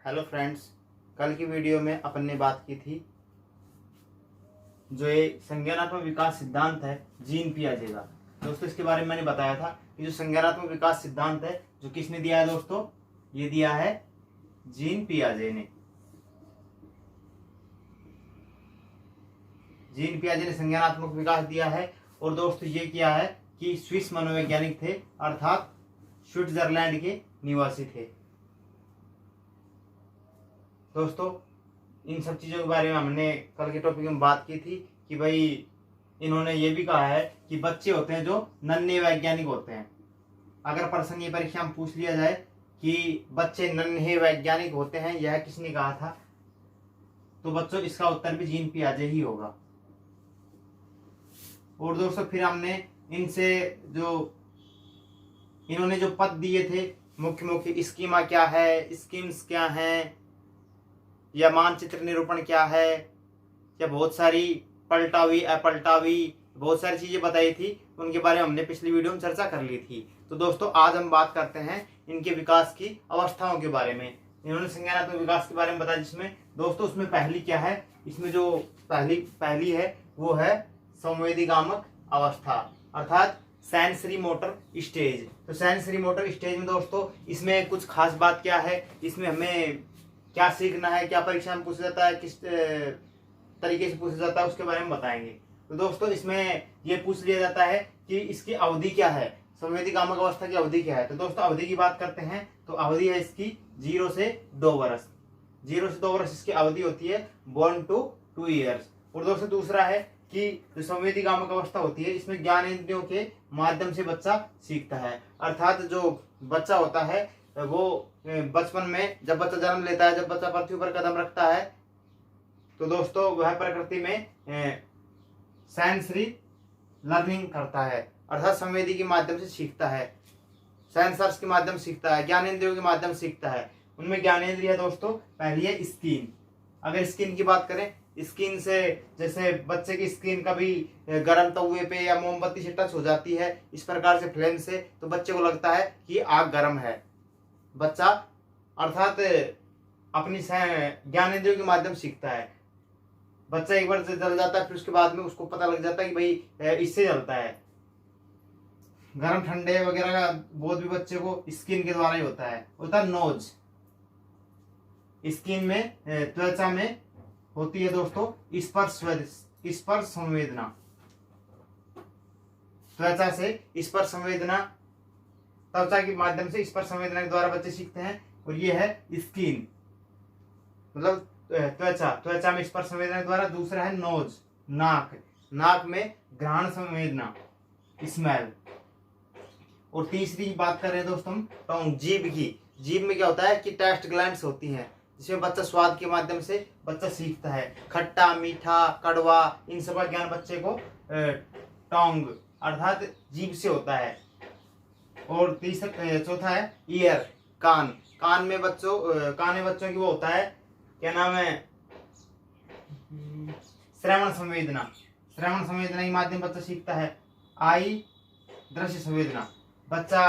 Hello friends, कल की video में अपन ने बात की थी जो ये संज्ञानात्मक विकास सिद्धांत है जीन पियाजे का। दोस्तों इसके बारे में मैंने बताया था कि जो संज्ञानात्मक विकास सिद्धांत है जो किसने दिया है दोस्तों, ये दिया है जीन पियाजे ने। जीन पियाजे ने संज्ञानात्मक विकास दिया है। और दोस्तों ये किया है कि स्विस मनोवैज्ञानिक थे, अर्थात स्विट्जरलैंड के निवासी थे। दोस्तों इन सब चीज़ों के बारे में हमने कल के टॉपिक में बात की थी कि भाई इन्होंने ये भी कहा है कि बच्चे होते हैं जो नन्हे वैज्ञानिक होते हैं। अगर प्रश्न ये परीक्षा में पूछ लिया जाए कि बच्चे नन्हे वैज्ञानिक होते हैं, यह किसने कहा था, तो बच्चों इसका उत्तर भी जीन पियाजे ही होगा। और दोस्तों फिर हमने इनसे इन्होंने जो पद दिए थे, मुख्य मुख्य स्कीमा क्या है, स्कीम्स क्या हैं, या मानचित्र निरूपण क्या है, या बहुत सारी पलटावी अपलटावी बहुत सारी चीजें बताई थी, उनके बारे में हमने पिछली वीडियो में चर्चा कर ली थी। तो दोस्तों आज हम बात करते हैं इनके विकास की अवस्थाओं के बारे में। इन्होंने संज्ञानात्मक विकास के बारे में बताया, जिसमें दोस्तों उसमें पहली क्या है, इसमें जो पहली है वो है संवेदीगामक अवस्था, अर्थात सेंसरी मोटर स्टेज। तो सेंसरी मोटर स्टेज में दोस्तों इसमें कुछ खास बात क्या है, इसमें हमें क्या सीखना है, क्या परीक्षा में पूछा जाता है, किस तरीके से पूछा जाता है, उसके बारे में बताएंगे। तो दोस्तों इसमें ये पूछ लिया जाता है कि इसकी अवधि क्या है, संवेदीगामक अवस्था की अवधि क्या है। तो दोस्तों अवधि की बात करते हैं तो अवधि है इसकी 0 से 2 वर्ष। 0 से 2 वर्ष इसकी अवधि होती है, 1 to 2 years। और दोस्तों दूसरा है कि जो संवेदीगामक अवस्था होती है इसमें ज्ञानेंद्रियों के माध्यम से बच्चा सीखता है। अर्थात जो बच्चा होता है वो बचपन में जब बच्चा जन्म लेता है, जब बच्चा पृथ्वी पर कदम रखता है, तो दोस्तों वह प्रकृति में सेंसरी लर्निंग करता है, अर्थात संवेदी के माध्यम से सीखता है, सेंसर्स के माध्यम से सीखता है, ज्ञानेंद्रियों के माध्यम से सीखता है। उनमें ज्ञानेंद्रिय दोस्तों पहली है स्किन। अगर स्किन की बात करें, स्किन से जैसे बच्चे की स्किन कभी गर्म तवे पे या मोमबत्ती से टच हो जाती है, इस प्रकार से फ्लेम से, तो बच्चे को लगता है कि आग गर्म है। बच्चा अर्थात अपनी ज्ञानेंद्रियों के माध्यम सीखता है। बच्चा एक बार से जल जाता है, फिर उसके बाद में उसको पता लग जाता है कि भाई इससे जलता है। गर्म ठंडे वगैरह का बोध भी बच्चे को स्किन के द्वारा ही होता है नोज। स्किन में त्वचा में होती है दोस्तों स्पर्श संवेदना, त्वचा से स्पर्श संवेदना, त्वचा के माध्यम से स्पर्श संवेदना के द्वारा बच्चे सीखते हैं। और ये है स्किन, मतलब त्वचा में स्पर्श संवेदना के द्वारा। दूसरा है नोज, नाक में घ्राण संवेदना, स्मेल। और तीसरी बात कर रहे हैं दोस्तों हम टोंग, जीभ की। जीभ में क्या होता है कि टेस्ट ग्लैंड्स होती हैं, जिसमें बच्चा स्वाद के माध्यम से बच्चा सीखता है। खट्टा, मीठा, कड़वा, इन सब का ज्ञान बच्चे को टोंग अर्थात जीभ से होता है। और चौथा है ईयर, कान में बच्चों की वो होता है, क्या नाम है, श्रवण संवेदना के माध्यम बच्चा सीखता है। आई, दृश्य संवेदना, बच्चा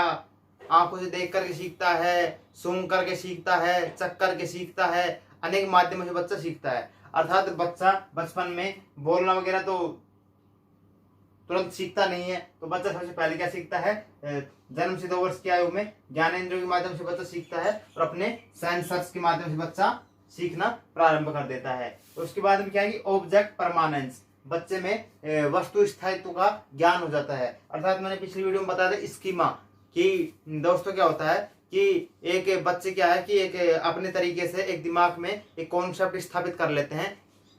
आंखों से देख करके सीखता है, सूंघ करके सीखता है, चख करके सीखता है, अनेक माध्यमों से बच्चा सीखता है। अर्थात बच्चा बचपन में बोलना वगैरह तो तुरंत सीखता नहीं है, तो बच्चा सबसे पहले क्या सीखता है, जन्म से 2 वर्ष की आयु में ज्ञानेंद्रियों के माध्यम से बच्चा सीखता है, और अपने सेंसर्स के माध्यम से बच्चा सीखना प्रारंभ कर देता है। तो उसके बाद में क्या है कि ऑब्जेक्ट परमानेंस, बच्चे में वस्तु स्थायित्व का ज्ञान हो जाता है। अर्थात मैंने पिछली वीडियो में बताया था स्कीमा, कि दोस्तों क्या होता है कि एक बच्चे क्या है कि एक अपने तरीके से एक दिमाग में एक कॉन्सेप्ट स्थापित कर लेते हैं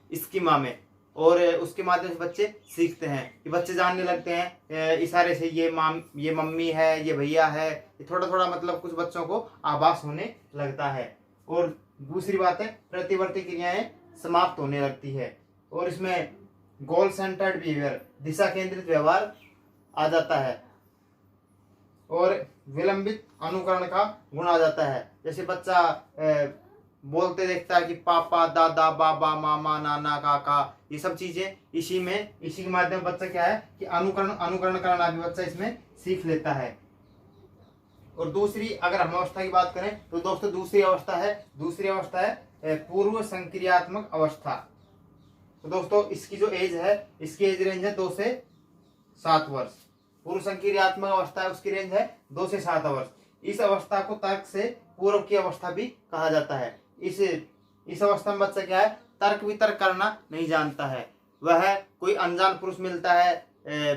स्कीमा में, और उसके माध्यम से बच्चे सीखते हैं कि बच्चे जानने लगते हैं इशारे से, ये मम्मी है, ये भैया है, ये थोड़ा थोड़ा मतलब कुछ बच्चों को आभास होने लगता है। और दूसरी बात है प्रतिवर्ती क्रियाएं समाप्त होने लगती है, और इसमें गोल सेंटर्ड बिहेवियर, दिशा केंद्रित व्यवहार आ जाता है, और विलंबित अनुकरण का गुण आ जाता है। जैसे बच्चा बोलते देखता है कि पापा, दादा, बाबा, मामा, नाना, काका, ये सब चीजें इसी के माध्यम बच्चा क्या है कि अनुकरण करना भी बच्चा इसमें सीख लेता है। और दूसरी अगर हम अवस्था की बात करें तो दोस्तों दूसरी अवस्था है पूर्व संक्रियात्मक अवस्था। तो दोस्तों इसकी जो एज है, इसकी एज रेंज है 2 से 7 वर्ष। पूर्व संक्रियात्मक अवस्था है, उसकी रेंज है 2 से 7 वर्ष। इस अवस्था को तर्क से पूर्व की अवस्था भी कहा जाता है। इस अवस्था में बच्चा क्या है, तर्क वितर्क करना नहीं जानता है। वह कोई अनजान पुरुष मिलता है,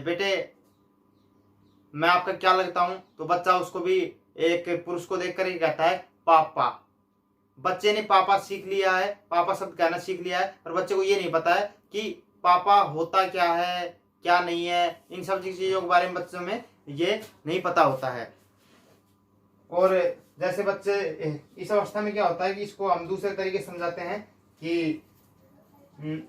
बेटे मैं आपका क्या लगता हूं, तो बच्चा उसको भी एक पुरुष को देखकर ही कहता है पापा। बच्चे ने पापा सीख लिया है, पापा शब्द कहना सीख लिया है, और बच्चे को ये नहीं पता है कि पापा होता क्या है क्या नहीं है। इन सब चीजों के बारे में बच्चों में ये नहीं पता होता है। और जैसे बच्चे इस अवस्था में क्या होता है कि इसको हम दूसरे तरीके से समझाते हैं कि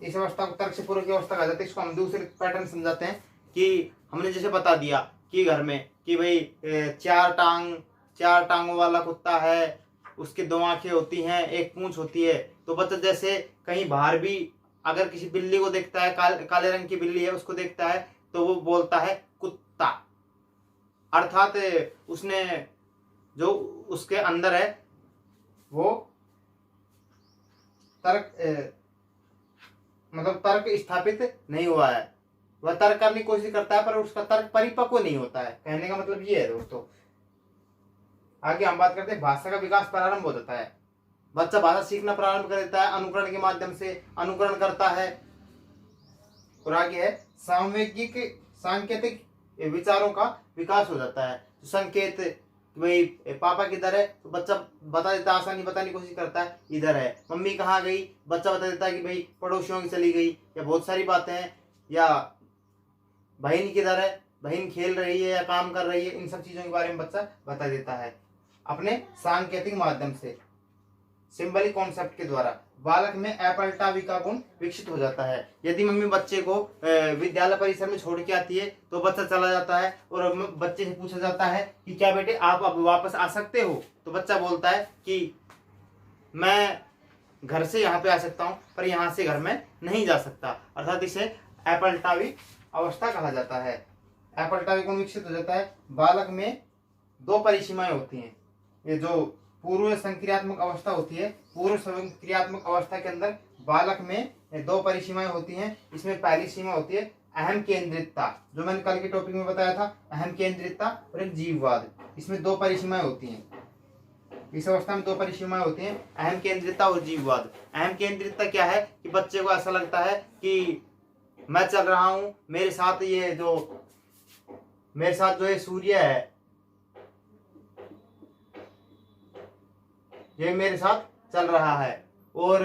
इस अवस्था को तर्क से पूर्व की अवस्था कहा जाता है। इसको हम दूसरे पैटर्न समझाते हैं कि हमने जैसे बता दिया कि घर में कि भाई 4 टांगों वाला कुत्ता है, उसके 2 आंखें होती हैं, 1 पूंछ होती है। तो बच्चा जैसे कहीं बाहर भी अगर किसी बिल्ली को देखता है, काले रंग की बिल्ली है उसको देखता है, तो वो बोलता है कुत्ता। अर्थात उसने जो उसके अंदर है वो तर्क मतलब तर्क स्थापित नहीं हुआ है। वह तर्क करने की कोशिश करता है पर उसका तर्क परिपक्व नहीं होता है। कहने का मतलब ये है दोस्तों। आगे हम बात करते हैं भाषा का विकास प्रारंभ हो जाता है। बच्चा भाषा सीखना प्रारंभ कर देता है, अनुकरण के माध्यम से अनुकरण करता है। और आगे है सामवेगिक सांकेतिक विचारों का विकास हो जाता है। संकेत, भाई पापा किधर है, तो बच्चा बता देता है, आसानी बताने की कोशिश करता है इधर है। मम्मी कहाँ गई, बच्चा बता देता है कि भाई पड़ोसियों की चली गई, या बहुत सारी बातें हैं। या बहन किधर है, बहन खेल रही है या काम कर रही है। इन सब चीजों के बारे में बच्चा बता देता है अपने सांकेतिक माध्यम से, सिंबलिक कॉन्सेप्ट के द्वारा। बालक में अपलटावी का गुण विकसित हो जाता है। यदि मम्मी बच्चे को विद्यालय परिसर में छोड़ के आती है तो बच्चा चला जाता है और बच्चे से पूछा जाता है कि क्या बेटे आप अब वापस आ सकते हो, तो बच्चा बोलता है कि मैं घर से यहाँ पे आ सकता हूँ पर यहाँ से घर में नहीं जा सकता। अर्थात इसे अपलटावी अवस्था कहा जाता है। अपलटावी गुण विकसित हो जाता है। बालक में 2 परिसीमाएं होती हैं। ये जो पूर्व संक्रियात्मक अवस्था होती है, पूर्व संक्रियात्मक अवस्था के अंदर बालक में 2 परिसीमाएं होती हैं। इसमें पहली सीमा होती है अहम केंद्रितता, जो मैंने कल के टॉपिक में बताया था, अहम केंद्रितता और एक जीववाद। इसमें 2 परिसीमाएं होती हैं। इस अवस्था में 2 परिसीमाएं होती हैं, अहम केंद्रितता और जीववाद। अहम केंद्रितता क्या है कि बच्चे को ऐसा लगता है कि मैं चल रहा हूं, मेरे साथ जो ये सूर्य है ये मेरे साथ चल रहा है। और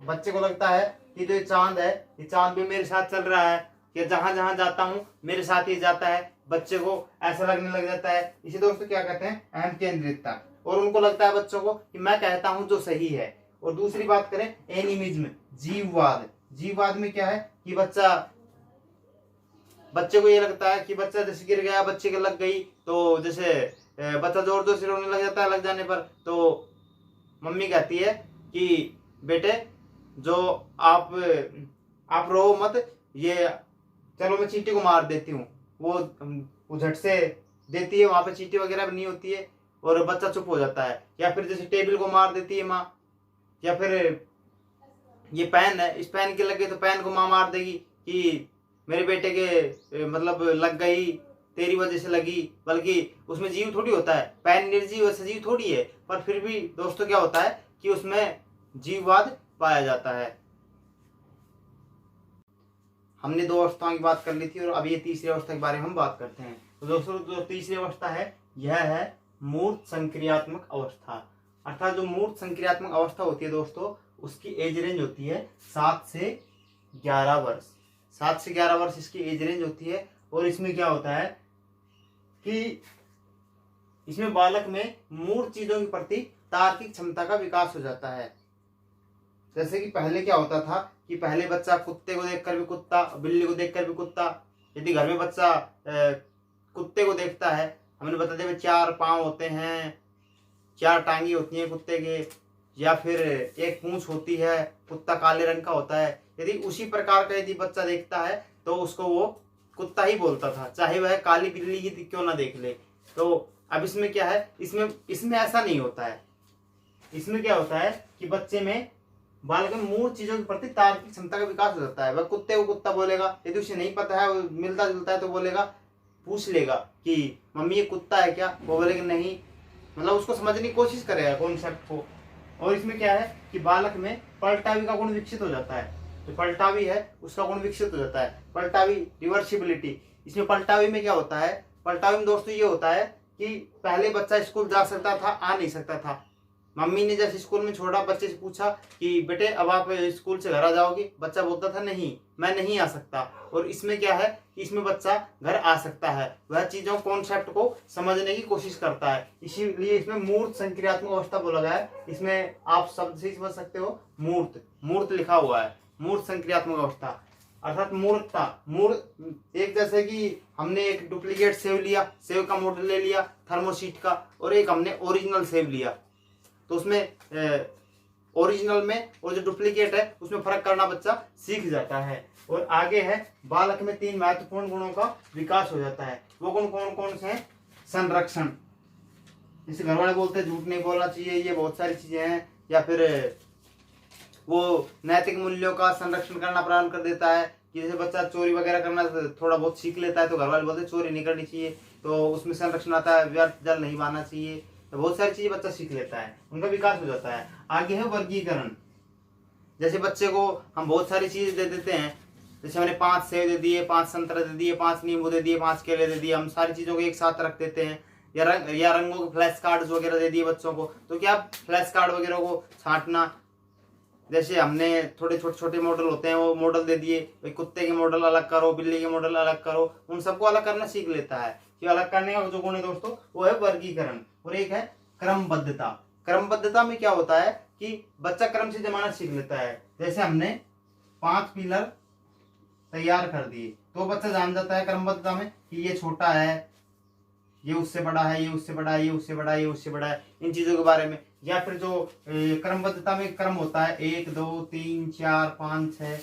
बच्चे को लगता है कि जो चांद है, ये चांद भी मेरे साथ चल रहा है, कि जहां जहां जाता हूं मेरे साथ ही जाता है। बच्चे को ऐसा लगने लग जाता है। इसे दोस्तों क्या कहते हैं, अहम केंद्रितता। और उनको लगता है बच्चों को कि मैं कहता हूं जो सही है। और दूसरी बात करें एनिमिज्म, जीववाद। जीववाद में क्या है कि बच्चे को ये लगता है कि बच्चा जैसे गिर गया, बच्चे को लग गई, तो जैसे बच्चा जोर जोर से रोने लग जाता है। लग जाने पर तो मम्मी कहती है कि बेटे जो आप रो मत, ये चलो मैं चींटी को मार देती हूँ। वो झट से देती है, वहां पे चींटी वगैरह भी नहीं होती है और बच्चा चुप हो जाता है। या फिर जैसे टेबल को मार देती है माँ, या फिर ये पेन है, इस पेन के लगे तो पेन को माँ मार देगी कि मेरे बेटे के मतलब लग गई, तेरी वजह से लगी। बल्कि उसमें जीव थोड़ी होता है, पेन निर्जीव सजीव थोड़ी है, पर फिर भी दोस्तों क्या होता है कि उसमें जीववाद पाया जाता है। हमने 2 अवस्थाओं की बात कर ली थी और अब ये तीसरी अवस्था के बारे में हम बात करते हैं। तो दोस्तों जो तीसरी अवस्था है यह है मूर्त संक्रियात्मक अवस्था। अर्थात जो मूर्त संक्रियात्मक अवस्था होती है दोस्तों, उसकी एज रेंज होती है 7 से 11 वर्ष। 7 से 11 वर्ष इसकी एज रेंज होती है। और इसमें क्या होता है कि इसमें बालक में मूर्त चीजों के प्रति तार्किक क्षमता का विकास हो जाता है। जैसे कि पहले क्या होता था कि पहले बच्चा कुत्ते को देखकर भी कुत्ता, बिल्ली को देखकर भी कुत्ता। यदि घर में बच्चा कुत्ते को देखता है, हमने बता दिया 4 पांव होते हैं, 4 टांगी होती हैं कुत्ते के, या फिर 1 पूंछ होती है, कुत्ता काले रंग का होता है। यदि उसी प्रकार का यदि बच्चा देखता है तो उसको वो कुत्ता ही बोलता था, चाहे वह काली बिल्ली ही क्यों ना देख ले। तो अब इसमें क्या है, इसमें ऐसा नहीं होता है। इसमें क्या होता है कि बच्चे में, बालक में मूल चीजों के प्रति तार्किक क्षमता का विकास हो जाता है। वह कुत्ते को कुत्ता बोलेगा, यदि उसे नहीं पता है, वो मिलता जुलता है तो बोलेगा, पूछ लेगा कि मम्मी ये कुत्ता है क्या, वो बोलेगा नहीं, मतलब उसको समझने की कोशिश करेगा कॉन्सेप्ट को। और इसमें क्या है कि बालक में पलटावी का गुण विकसित हो जाता है। जो पलटावी है उसका गुण विकसित हो जाता है। पलटावी, रिवर्सिबिलिटी। इसमें पलटावी में क्या होता है, पलटावी में दोस्तों ये होता है कि पहले बच्चा स्कूल जा सकता था, आ नहीं सकता था। मम्मी ने जैसे स्कूल में छोड़ा, बच्चे से पूछा कि बेटे अब आप स्कूल से घर आ जाओगे, बच्चा बोलता था नहीं मैं नहीं आ सकता। और इसमें क्या है कि इसमें बच्चा घर आ सकता है, वह चीजों कॉन्सेप्ट को समझने की कोशिश करता है। इसीलिए इसमें मूर्त संक्रियात्मक अवस्था बोला गया है। इसमें आप शब्द से समझ सकते हो, मूर्त, मूर्त लिखा हुआ है, मूर्त संक्रियात्मक अवस्था अर्थात मूर्तता। मूर्त एक, जैसे कि हमने एक डुप्लीकेट सेव लिया, सेव का मॉडल ले लिया थर्मोशीट का, और एक हमने ओरिजिनल सेव लिया, तो उसमें ओरिजिनल में और जो डुप्लीकेट है उसमें फर्क करना बच्चा सीख जाता है। और आगे है, बालक में 3 महत्वपूर्ण गुणों का विकास हो जाता है। वो गुण कौन कौन से हैं? संरक्षण, जैसे घर वाले बोलते हैं झूठ नहीं बोलना चाहिए, ये बहुत सारी चीजें हैं। या फिर वो नैतिक मूल्यों का संरक्षण करना प्रारंभ कर देता है, कि जैसे बच्चा चोरी वगैरह करना थोड़ा बहुत सीख लेता है तो घर वाले बोलते हैं चोरी नहीं करनी चाहिए, तो उसमें संरक्षण आता है, व्यर्थ जल नहीं बहाना चाहिए, तो बहुत सारी चीजें बच्चा सीख लेता है, उनका विकास हो जाता है। आगे है वर्गीकरण। जैसे बच्चे को हम बहुत सारी चीजें दे देते हैं, जैसे हमने 5 सेब दे दिए, 5 संतरा दे दिए, 5 नींबू दे दिए, 5 केले दे दिए, हम सारी चीजों को एक साथ रख देते हैं। या रंगों के फ्लैश कार्ड्स वगैरह दे दिए बच्चों को, तो क्या फ्लैश कार्ड वगैरह को छांटना, जैसे हमने थोड़े छोटे छोटे मॉडल होते हैं वो मॉडल दे दिए, भाई कुत्ते के मॉडल अलग करो, बिल्ली के मॉडल अलग करो, उन सबको अलग करना सीख लेता है। कि अलग करने का जो गुण है दोस्तों वो है वर्गीकरण। और एक है क्रमबद्धता। क्रमबद्धता में क्या होता है कि बच्चा क्रम से जमाना सीख लेता है। जैसे हमने 5 पिलर तैयार कर दिए तो बच्चा जान जाता है क्रमबद्धता में कि ये छोटा है, ये उससे बड़ा है, ये उससे बड़ा है, ये उससे बड़ा है, ये उससे बड़ा है, इन चीजों के बारे में। या फिर जो क्रमबद्धता में क्रम होता है 1 2 3 4 5 6,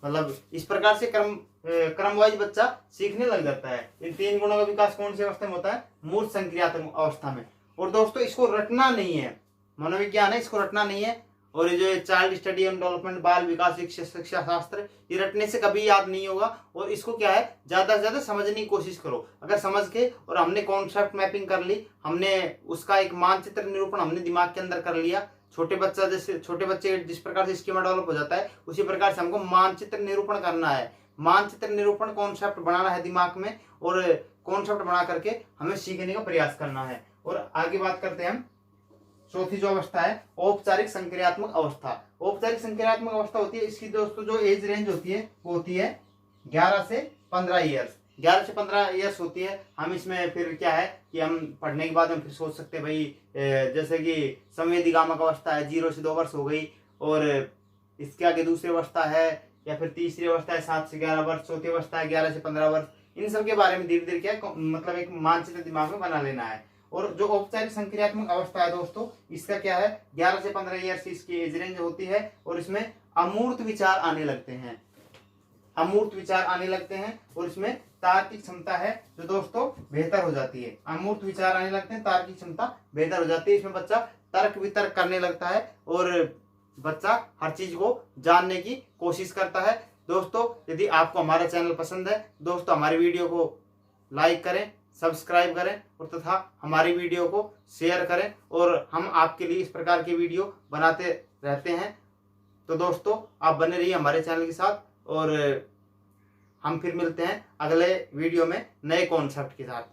मतलब इस प्रकार से क्रम वाइज बच्चा सीखने लग जाता है। इन 3 गुणों का विकास कौन सी अवस्था में होता है? मूर्त संक्रियात्मक अवस्था में। और दोस्तों इसको रटना नहीं है, मनोविज्ञान है, इसको रटना नहीं है। और ये जो चाइल्ड स्टडी एंड डेवलपमेंट, बाल विकास शिक्षा शास्त्र, ये रटने से कभी याद नहीं होगा। और इसको क्या है, ज्यादा से ज्यादा समझने की कोशिश करो। अगर समझ के और हमने कॉन्सेप्ट मैपिंग कर ली, हमने उसका एक मानचित्र निरूपण हमने दिमाग के अंदर कर लिया, छोटे बच्चे जिस प्रकार से स्कीमा डेवलप हो जाता है उसी प्रकार से हमको मानचित्र निरूपण करना है। मानचित्र निरूपण कॉन्सेप्ट बनाना है दिमाग में, और कॉन्सेप्ट बना करके हमें सीखने का प्रयास करना है। और आगे बात करते हैं हम, चौथी जो अवस्था है औपचारिक संक्रियात्मक अवस्था। औपचारिक संक्रियात्मक अवस्था होती है, इसकी दोस्तों जो एज रेंज होती है वो होती है 11 से 15 ईयर्स। 11 से 15 ईयर्स होती है। हम इसमें फिर क्या है कि हम पढ़ने के बाद हम फिर सोच सकते हैं भाई, जैसे कि संवेदीगामक अवस्था है 0 से 2 वर्ष हो गई, और इसके आगे दूसरी अवस्था है, या फिर तीसरी अवस्था है 7 से 11 वर्ष, चौथी अवस्था है 11 से 15 वर्ष। इन सब के बारे में धीरे धीरे क्या मतलब एक मानचित्र दिमाग में बना लेना है। और जो औपचारिक संक्रियात्मक अवस्था है दोस्तों, इसका क्या है 11 से 15 ईयर्स इसकी एज रेंज होती है। और इसमें अमूर्त विचार आने लगते हैं, अमूर्त विचार आने लगते हैं, और इसमें तार्किक क्षमता है जो दोस्तों बेहतर हो जाती है। अमूर्त विचार आने लगते हैं, तार्किक क्षमता बेहतर हो जाती है। इसमें बच्चा तर्क वितर्क करने लगता है, और बच्चा हर चीज को जानने की कोशिश करता है। दोस्तों यदि आपको हमारा चैनल पसंद है दोस्तों, हमारी वीडियो को लाइक करें, सब्सक्राइब करें, और तथा हमारी वीडियो को शेयर करें, और हम आपके लिए इस प्रकार की वीडियो बनाते रहते हैं। तो दोस्तों आप बने रहिए हमारे चैनल के साथ, और हम फिर मिलते हैं अगले वीडियो में नए कॉन्सेप्ट के साथ।